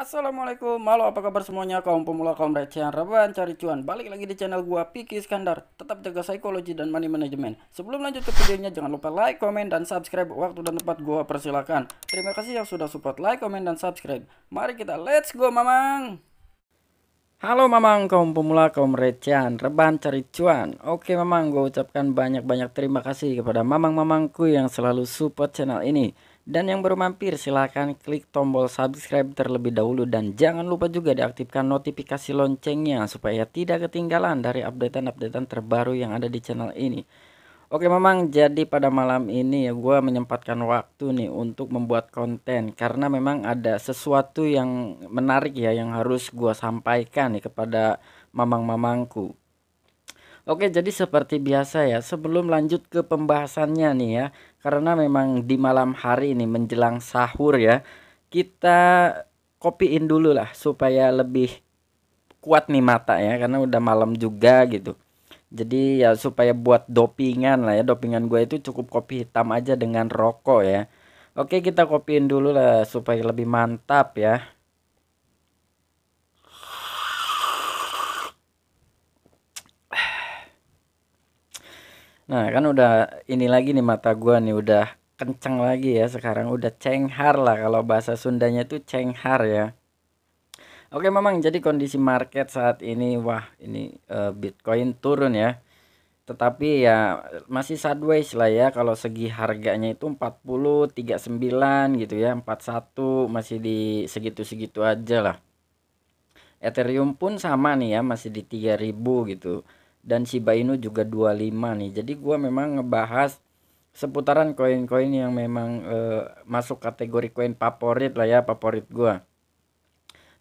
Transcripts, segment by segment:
Assalamualaikum, halo apa kabar semuanya kaum pemula kaum recehan rebahan cari cuan. Balik lagi di channel gua Piki Iskandar. Tetap jaga psikologi dan money management. Sebelum lanjut ke videonya jangan lupa like, komen dan subscribe. Waktu dan tempat gua persilakan. Terima kasih yang sudah support like, komen dan subscribe. Mari kita let's go mamang. Halo mamang kaum pemula kaum recehan rebahan cari cuan. Oke mamang, gue ucapkan banyak-banyak terima kasih kepada mamang-mamangku yang selalu support channel ini. Dan yang baru mampir silahkan klik tombol subscribe terlebih dahulu. Dan jangan lupa juga diaktifkan notifikasi loncengnya supaya tidak ketinggalan dari updatean-updatean terbaru yang ada di channel ini. Oke memang jadi pada malam ini ya gue menyempatkan waktu nih untuk membuat konten karena memang ada sesuatu yang menarik ya yang harus gue sampaikan nih kepada mamang-mamangku. Oke jadi seperti biasa ya sebelum lanjut ke pembahasannya nih ya, karena memang di malam hari ini menjelang sahur ya, kita kopiin dulu lah supaya lebih kuat nih mata ya karena udah malam juga gitu. Jadi ya supaya buat dopingan lah ya, dopingan gue itu cukup kopi hitam aja dengan rokok ya. Oke kita kopiin dulu lah supaya lebih mantap ya. Nah kan udah ini lagi nih mata gue nih udah kenceng lagi ya, sekarang udah cenghar lah kalau bahasa Sundanya tuh cenghar ya. Oke memang jadi kondisi market saat ini wah ini Bitcoin turun ya. Tetapi ya masih sideways lah ya, kalau segi harganya itu 40,39 gitu ya, 41 masih di segitu-segitu aja lah. Ethereum pun sama nih ya, masih di 3.000 gitu. Dan Shiba Inu juga 25 nih. Jadi gua memang ngebahas seputaran koin-koin yang memang masuk kategori koin favorit lah ya, favorit gua.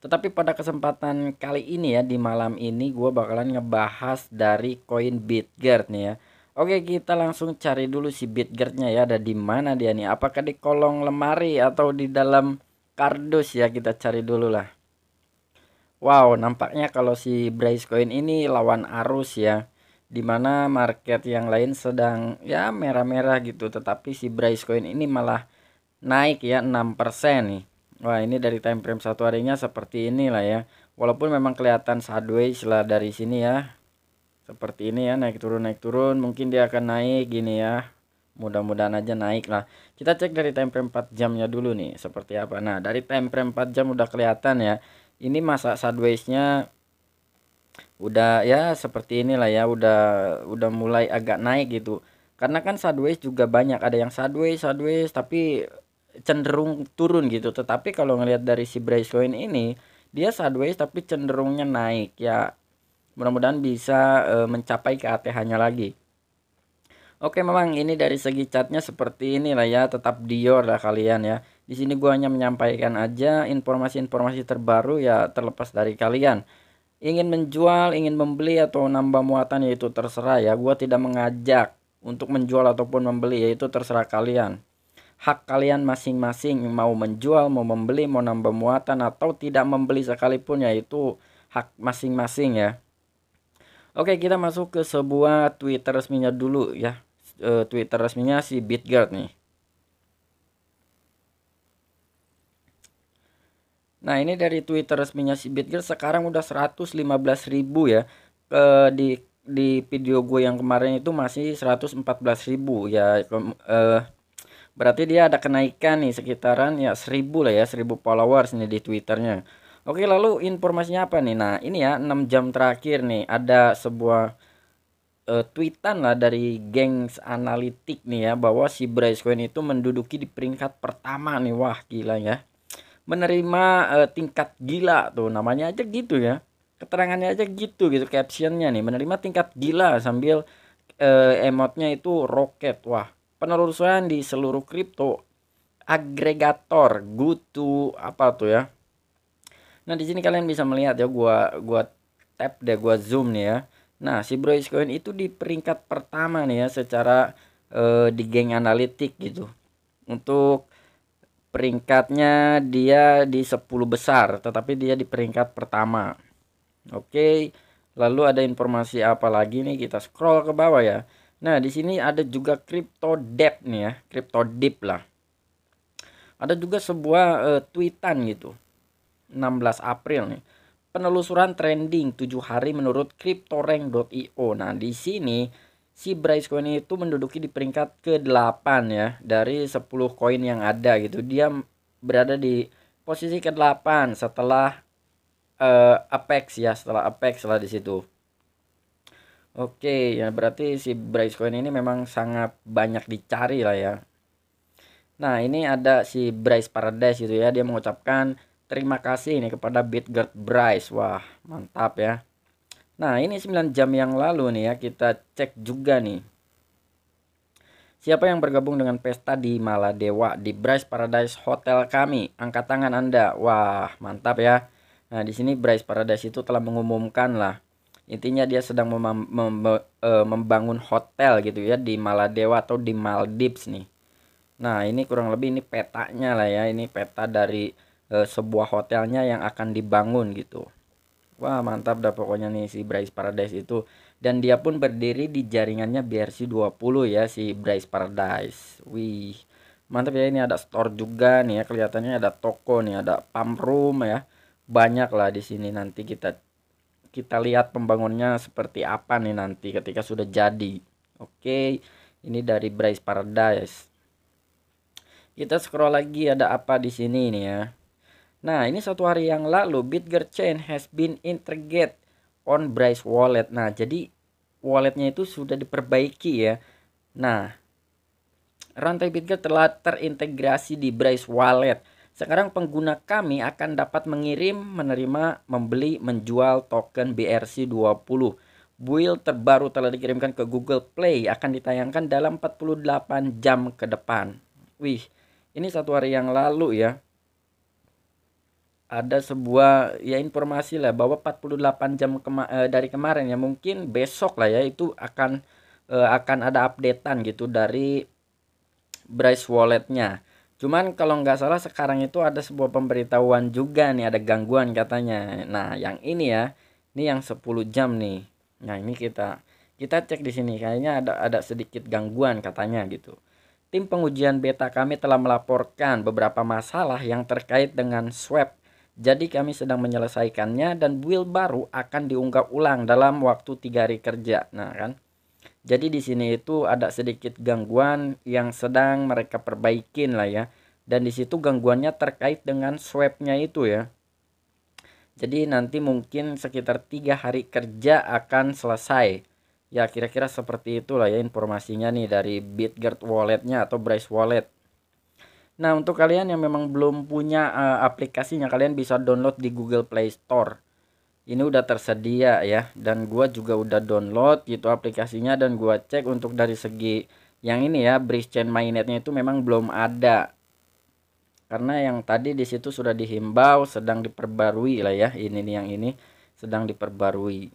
Tetapi pada kesempatan kali ini ya, di malam ini gue bakalan ngebahas dari koin Bitgert nih ya. Oke kita langsung cari dulu si Bitgertnya ya, ada di mana dia nih, apakah di kolong lemari atau di dalam kardus ya, kita cari dulu lah. Wow nampaknya kalau si Brace Coin ini lawan arus ya, dimana market yang lain sedang ya merah-merah gitu, tetapi si Brace Coin ini malah naik ya 6% nih. Wah ini dari time frame satu harinya seperti inilah ya. Walaupun memang kelihatan sideways lah dari sini ya. Seperti ini ya, naik turun. Mungkin dia akan naik gini ya. Mudah-mudahan aja naik lah. Kita cek dari time frame 4 jamnya dulu nih seperti apa. Nah dari time frame 4 jam udah kelihatan ya. Ini masa sidewaysnya udah ya seperti inilah ya, udah mulai agak naik gitu. Karena kan sideways juga banyak, ada yang sideways sideways tapi cenderung turun gitu. Tetapi kalau ngelihat dari si Brace Coin ini, dia sideways tapi cenderungnya naik ya. Mudah-mudahan bisa mencapai ke ATH-nya lagi. Oke, memang ini dari segi catnya seperti inilah ya, tetap Dior lah kalian ya. Di sini gua hanya menyampaikan aja informasi-informasi terbaru ya, terlepas dari kalian ingin menjual, ingin membeli atau nambah muatan yaitu terserah ya. Gua tidak mengajak untuk menjual ataupun membeli, yaitu terserah kalian. Hak kalian masing-masing mau menjual, mau membeli, mau nambah muatan atau tidak membeli sekalipun, yaitu hak masing-masing ya. Oke, kita masuk ke sebuah Twitter resminya dulu ya. Twitter resminya si Bitgert nih. Nah, ini dari Twitter resminya si Bitgert sekarang udah 115.000 ya. Di video gue yang kemarin itu masih 114.000 ya. Berarti dia ada kenaikan nih sekitaran ya 1.000 lah ya, 1.000 followers nih di Twitternya. Oke, lalu informasinya apa nih? Nah, ini ya 6 jam terakhir nih ada sebuah tweetan lah dari Gengs Analitik nih ya, bahwa si Brace Coin itu menduduki di peringkat pertama nih. Wah, gila ya. Menerima tingkat gila tuh, namanya aja gitu ya. Keterangannya aja gitu gitu, captionnya nih, menerima tingkat gila sambil emotnya itu roket. Wah, penelusuran di seluruh kripto agregator GoTo apa tuh ya. Nah, di sini kalian bisa melihat ya, gua tap deh, gua zoom nih ya. Nah, si Brace Coin itu di peringkat pertama nih ya secara di geng analitik gitu. Untuk peringkatnya dia di 10 besar, tetapi dia di peringkat pertama. Oke. Lalu ada informasi apa lagi nih? Kita scroll ke bawah ya. Nah, di sini ada juga crypto debt nih ya, crypto dip lah. Ada juga sebuah tweetan gitu. 16 April nih. Penelusuran trending 7 hari menurut cryptorank.io. Nah, di sini si Bryce Coin itu menduduki di peringkat ke-8 ya dari 10 koin yang ada gitu. Dia berada di posisi ke-8 setelah Apex ya, setelah Apex lah di situ. Oke, ya berarti si Bryce Coin ini memang sangat banyak dicari lah ya. Nah, ini ada si Bryce Paradise gitu ya. Dia mengucapkan terima kasih nih kepada Bitgert Bryce. Wah, mantap ya. Nah, ini 9 jam yang lalu nih ya, kita cek juga nih. Siapa yang bergabung dengan pesta di Maladewa di Bryce Paradise Hotel kami? Angkat tangan Anda. Wah, mantap ya. Nah, di sini Bryce Paradise itu telah mengumumkan lah. Intinya dia sedang membangun hotel gitu ya di Maladewa atau di Maldives nih. Nah, ini kurang lebih ini petanya lah ya. Ini peta dari sebuah hotelnya yang akan dibangun gitu. Wah, mantap dah pokoknya nih si Bryce Paradise itu. Dan dia pun berdiri di jaringannya BRC20 ya si Bryce Paradise. Wih, mantap ya, ini ada store juga nih ya. Kelihatannya ada toko nih, ada pump room ya. Banyak lah di sini, nanti kita lihat pembangunnya seperti apa nih nanti ketika sudah jadi. Oke, ini dari Bryce Paradise. Kita scroll lagi, ada apa di sini nih ya. Nah, ini 1 hari yang lalu Bitgert Chain has been integrated on Bryce Wallet. Nah, jadi walletnya itu sudah diperbaiki ya. Nah, rantai Bitgert telah terintegrasi di Bryce Wallet. Sekarang pengguna kami akan dapat mengirim, menerima, membeli, menjual token BRC20. Build terbaru telah dikirimkan ke Google Play, akan ditayangkan dalam 48 jam ke depan. Wih, ini 1 hari yang lalu ya. Ada sebuah ya informasi lah bahwa 48 jam dari kemarin ya, mungkin besok lah ya itu akan ada updatean gitu dari Bryce Walletnya. Cuman kalau nggak salah sekarang itu ada sebuah pemberitahuan juga nih, ada gangguan katanya. Nah, yang ini ya, ini yang 10 jam nih. Nah, ini kita cek di sini kayaknya ada sedikit gangguan katanya gitu. Tim pengujian beta kami telah melaporkan beberapa masalah yang terkait dengan swap. Jadi kami sedang menyelesaikannya dan build baru akan diunggah ulang dalam waktu 3 hari kerja. Nah kan. Jadi di sini itu ada sedikit gangguan yang sedang mereka perbaikin lah ya. Dan di situ gangguannya terkait dengan swapnya itu ya. Jadi nanti mungkin sekitar 3 hari kerja akan selesai. Ya kira-kira seperti itulah ya informasinya nih dari Bitgert Walletnya atau Bryce Wallet. Nah, untuk kalian yang memang belum punya aplikasinya, kalian bisa download di Google Play Store. Ini udah tersedia ya, dan gua juga udah download gitu aplikasinya, dan gua cek untuk dari segi yang ini ya, Bryce Chain Mainnet-nya itu memang belum ada. Karena yang tadi di situ sudah dihimbau sedang diperbarui lah ya, ini nih yang ini sedang diperbarui.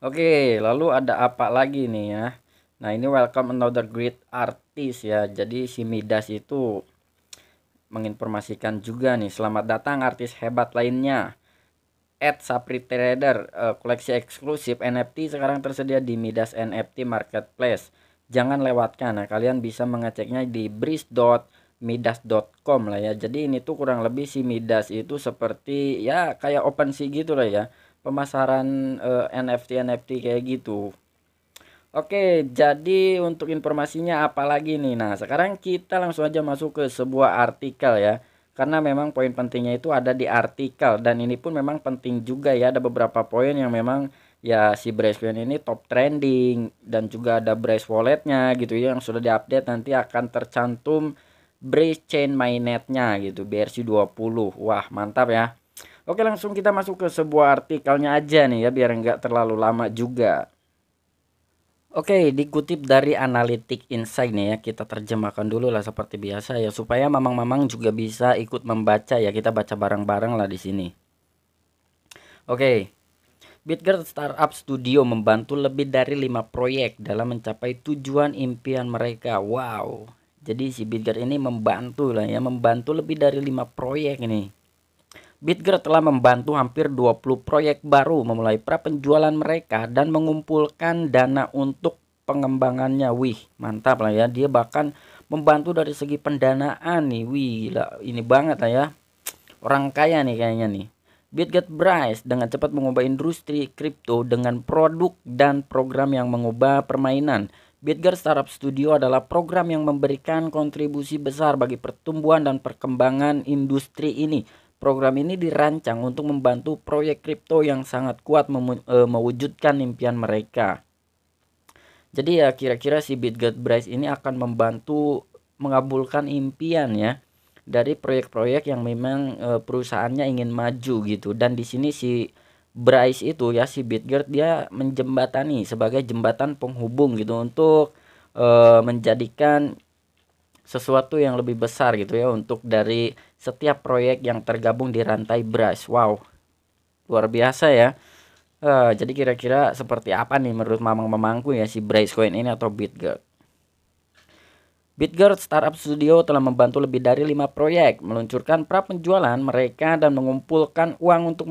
Oke, lalu ada apa lagi nih ya? Nah, ini welcome another great artist ya. Jadi si Midas itu menginformasikan juga nih, selamat datang artis hebat lainnya. Sapri Trader, koleksi eksklusif NFT sekarang tersedia di Midas NFT Marketplace. Jangan lewatkan. Nah, kalian bisa mengeceknya di bris.midas.com lah ya. Jadi ini tuh kurang lebih si Midas itu seperti ya kayak OpenSea gitu lah ya. Pemasaran NFT kayak gitu. Oke, jadi untuk informasinya apalagi nih. Nah, sekarang kita langsung aja masuk ke sebuah artikel ya. Karena memang poin pentingnya itu ada di artikel, dan ini pun memang penting juga ya. Ada beberapa poin yang memang ya si Bryce Coin ini top trending, dan juga ada Bryce Walletnya gitu ya yang sudah diupdate, nanti akan tercantum Bryce Chain Mainnet-nya gitu, BRC20. Wah, mantap ya. Oke, langsung kita masuk ke sebuah artikelnya aja nih ya biar nggak terlalu lama juga. Oke, dikutip dari Analytic Insight nih ya, kita terjemahkan dulu lah seperti biasa ya, supaya mamang-mamang juga bisa ikut membaca ya, kita baca bareng-bareng lah di sini. Oke, Bitgert Startup Studio membantu lebih dari 5 proyek dalam mencapai tujuan impian mereka. Wow, jadi si Bitgert ini membantu lah ya, membantu lebih dari 5 proyek ini. Bitgert telah membantu hampir 20 proyek baru memulai pra-penjualan mereka dan mengumpulkan dana untuk pengembangannya. Wih, mantap lah ya. Dia bahkan membantu dari segi pendanaan nih. Wih, lah, ini banget lah ya. orang kaya nih kayaknya nih. BitGet Bryce dengan cepat mengubah industri kripto dengan produk dan program yang mengubah permainan. BitGet Startup Studio adalah program yang memberikan kontribusi besar bagi pertumbuhan dan perkembangan industri ini. Program ini dirancang untuk membantu proyek kripto yang sangat kuat mewujudkan impian mereka. Jadi ya kira-kira si BitGet Bryce ini akan membantu mengabulkan impian ya dari proyek-proyek yang memang perusahaannya ingin maju gitu. Dan di sini si Bryce itu ya, si BitGet dia menjembatani sebagai jembatan penghubung gitu untuk menjadikan sesuatu yang lebih besar gitu ya untuk dari setiap proyek yang tergabung di rantai Bryce. Wow, luar biasa ya. Jadi kira-kira seperti apa nih menurut mamang-mamangku ya si Bryce Coin ini atau BitGet? BitGet Startup Studio telah membantu lebih dari 5 proyek meluncurkan pra penjualan mereka dan mengumpulkan uang untuk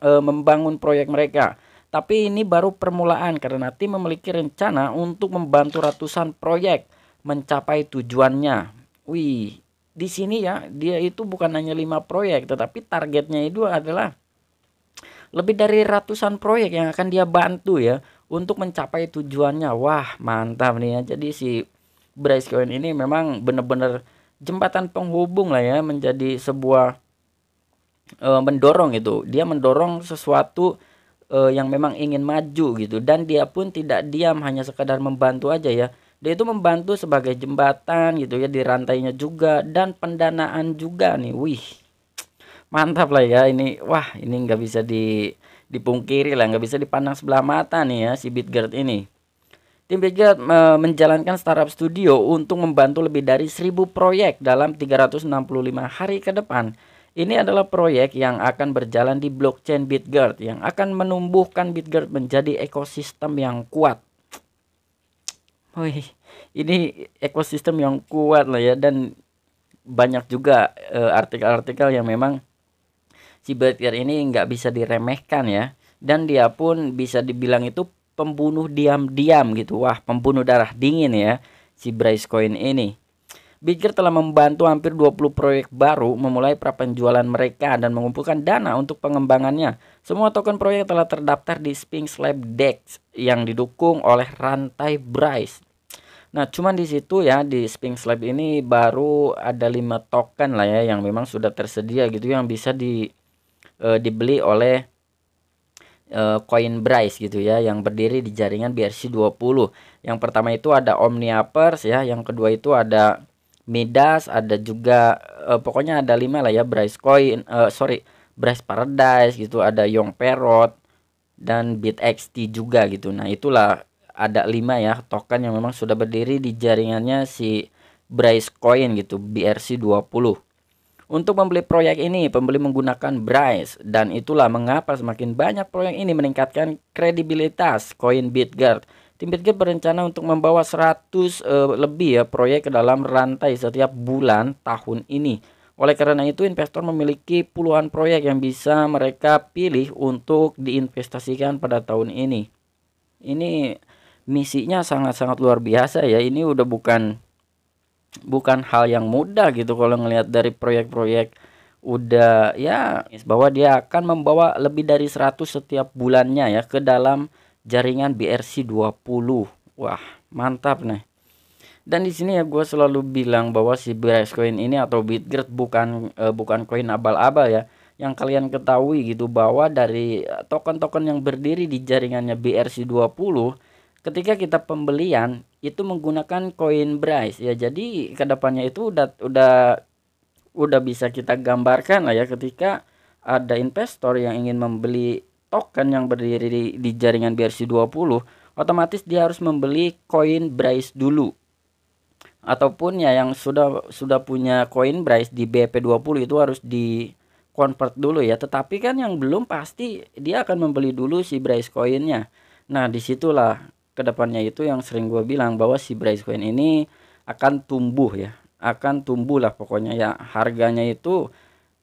membangun proyek mereka. Tapi ini baru permulaan karena tim memiliki rencana untuk membantu ratusan proyek mencapai tujuannya. Wih, di sini ya dia itu bukan hanya 5 proyek tetapi targetnya itu adalah lebih dari ratusan proyek yang akan dia bantu ya untuk mencapai tujuannya. Wah, mantap nih ya. Jadi si Bryce Coin ini memang benar-benar jembatan penghubung lah ya, menjadi sebuah mendorong itu. Dia mendorong sesuatu yang memang ingin maju gitu, dan dia pun tidak diam hanya sekadar membantu aja ya. Dia itu membantu sebagai jembatan gitu ya, di rantainya juga dan pendanaan juga nih. Wih, mantap lah ya ini. Wah, ini nggak bisa dipungkiri lah, nggak bisa dipandang sebelah mata nih ya si BitGet ini. Tim BitGet menjalankan startup studio untuk membantu lebih dari 1000 proyek dalam 365 hari ke depan. Ini adalah proyek yang akan berjalan di blockchain BitGet yang akan menumbuhkan BitGet menjadi ekosistem yang kuat. Wih, ini ekosistem yang kuat lah ya, dan banyak juga artikel-artikel yang memang si BitGet ini nggak bisa diremehkan ya, dan dia pun bisa dibilang itu pembunuh diam-diam gitu. Wah, pembunuh darah dingin ya si Bryce Coin ini. BitGet telah membantu hampir 20 proyek baru memulai prapenjualan mereka dan mengumpulkan dana untuk pengembangannya. Semua token proyek telah terdaftar di Sphinx Lab DEX yang didukung oleh rantai Bryce. Nah, cuman di situ ya di Sphinx Lab ini baru ada 5 token lah ya yang memang sudah tersedia gitu yang bisa dibeli oleh Coin Bryce gitu ya, yang berdiri di jaringan BRC20. Yang pertama itu ada Omniapers ya, yang kedua itu ada Midas, ada juga pokoknya ada 5 lah ya, Bryce Coin, Bryce Paradise gitu, ada Young Parrot dan BitXT juga gitu. Nah, itulah ada 5 ya token yang memang sudah berdiri di jaringannya si Bryce Coin gitu, BRC20. Untuk membeli proyek ini, pembeli menggunakan Bryce, dan itulah mengapa semakin banyak proyek ini meningkatkan kredibilitas koin BitGet. Tim BitGet berencana untuk membawa 100 lebih ya proyek ke dalam rantai setiap bulan tahun ini. Oleh karena itu, investor memiliki puluhan proyek yang bisa mereka pilih untuk diinvestasikan pada tahun ini. Ini misinya sangat-sangat luar biasa ya. Ini udah bukan hal yang mudah gitu kalau ngelihat dari proyek-proyek udah ya bahwa dia akan membawa lebih dari 100 setiap bulannya ya ke dalam jaringan BRC20. Wah, mantap nih. Dan di sini ya gue selalu bilang bahwa si Bryce Coin ini atau BitGet bukan koin abal-abal ya. Yang kalian ketahui gitu bahwa dari token-token yang berdiri di jaringannya BRC20, ketika kita pembelian itu menggunakan koin Bryce ya, jadi kedepannya itu udah bisa kita gambarkan lah ya, ketika ada investor yang ingin membeli token yang berdiri di jaringan BRC20, otomatis dia harus membeli koin Bryce dulu, ataupun ya yang sudah punya koin Bryce di BP20 itu harus di convert dulu ya. Tetapi kan yang belum pasti dia akan membeli dulu si Bryce coinnya. Nah, disitulah kedepannya itu yang sering gue bilang bahwa si Bryce Coin ini akan tumbuh ya, akan tumbuh lah pokoknya ya, harganya itu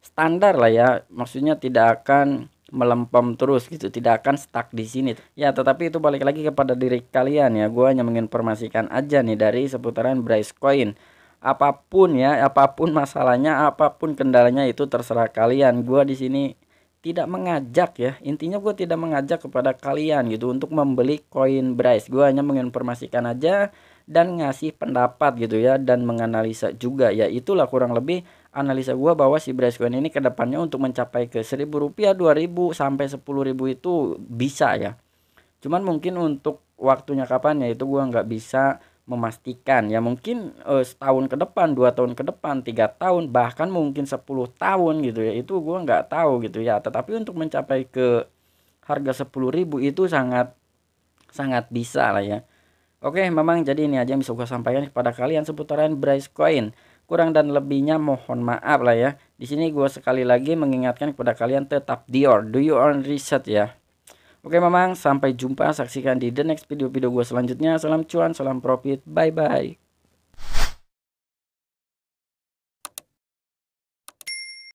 standar lah ya, maksudnya tidak akan melempem terus gitu, tidak akan stuck di sini ya. Tetapi itu balik lagi kepada diri kalian ya, gue hanya menginformasikan aja nih dari seputaran Bryce Coin. apapun ya, apapun masalahnya, apapun kendalanya itu terserah kalian. Gua di sini tidak mengajak ya, intinya gue tidak mengajak kepada kalian gitu untuk membeli koin Bryce. Gue hanya menginformasikan aja dan ngasih pendapat gitu ya, dan menganalisa juga ya. Itulah kurang lebih analisa gue bahwa si Bryce coin ini kedepannya untuk mencapai ke 1.000 rupiah, 2.000 sampai 10.000 itu bisa ya. Cuman mungkin untuk waktunya kapan ya itu gua nggak bisa memastikan ya, mungkin setahun ke depan, 2 tahun ke depan, 3 tahun, bahkan mungkin 10 tahun gitu ya, itu gua nggak tahu gitu ya. Tetapi untuk mencapai ke harga 10.000 itu sangat sangat bisa lah ya. Oke, memang jadi ini aja yang bisa gua sampaikan kepada kalian seputaran Bryce Coin. Kurang dan lebihnya mohon maaf lah ya. Di sini gua sekali lagi mengingatkan kepada kalian tetap do your own research ya. Oke Mamang, sampai jumpa, saksikan di the next video-video gue selanjutnya. Salam cuan, salam profit, bye-bye.